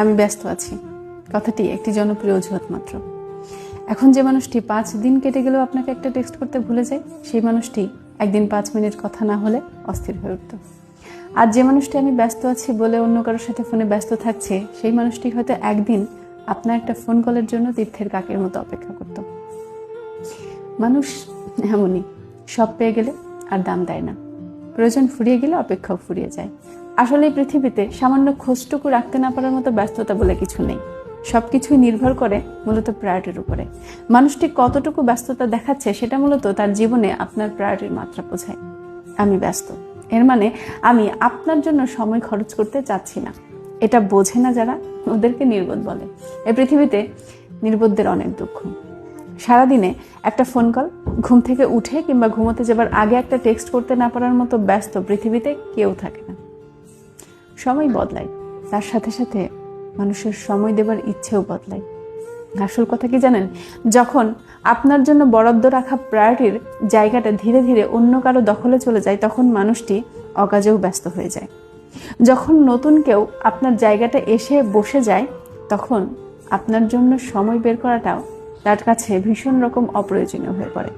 আমি ব্যস্ত আছি কথাটি একটি জনপ্রিয় অজুহাত মাত্র। এখন যে মানুষটি 5 দিন কেটে গেলেও আপনাকে একটা টেক্সট করতে ভুলে যায়, সেই মানুষটি একদিন 5 মিনিট কথা না হলে অস্থির হয়ে উঠত। আর যে মানুষটি আমি ব্যস্ত আছি বলে অন্য কারোর সাথে ফোনে ব্যস্ত থাকছে, সেই মানুষটি হয়তো একদিন আপনার একটা ফোন কলের জন্য তীর্থের কাকের মতো অপেক্ষা করত। মানুষ এমনই, সব পেয়ে গেলে আর দাম দেয় না, প্রয়োজন ফুরিয়ে গেলে অপেক্ষাও ফুরিয়ে যায়। আসলে এই পৃথিবীতে সামান্য খোঁজটুকু রাখতে না পারার মতো ব্যস্ততা বলে কিছু নেই। সবকিছুই নির্ভর করে মূলত প্রায়োরিটির উপরে। মানুষটি কতটুকু ব্যস্ততা দেখাচ্ছে সেটা মূলত তার জীবনে আপনার প্রায়োরিটির মাত্রা বোঝায়। আমি ব্যস্ত, এর মানে আমি আপনার জন্য সময় খরচ করতে চাচ্ছি না। এটা বোঝে না যারা, ওদেরকে নির্বোধ বলে। এই পৃথিবীতে নির্বোধদের অনেক দুঃখ। সারাদিনে একটা ফোন কল, ঘুম থেকে উঠে কিংবা ঘুমোতে যাবার আগে একটা টেক্সট করতে না পারার মতো ব্যস্ত পৃথিবীতে কেউ থাকে না। সময় বদলায়, তার সাথে সাথে মানুষের সময় দেবার ইচ্ছেও বদলায়। আসল কথা কি জানেন? যখন আপনার জন্য বরাদ্দ রাখা প্রায়োরিটির জায়গাটা ধীরে ধীরে অন্য কারো দখলে চলে যায়, তখন মানুষটি অকাজেও ব্যস্ত হয়ে যায়। যখন নতুন কেউ আপনার জায়গাটা এসে বসে যায়, তখন আপনার জন্য সময় বের করাটাও তার কাছে ভীষণ রকম অপ্রয়োজনীয় হয়ে পড়ে।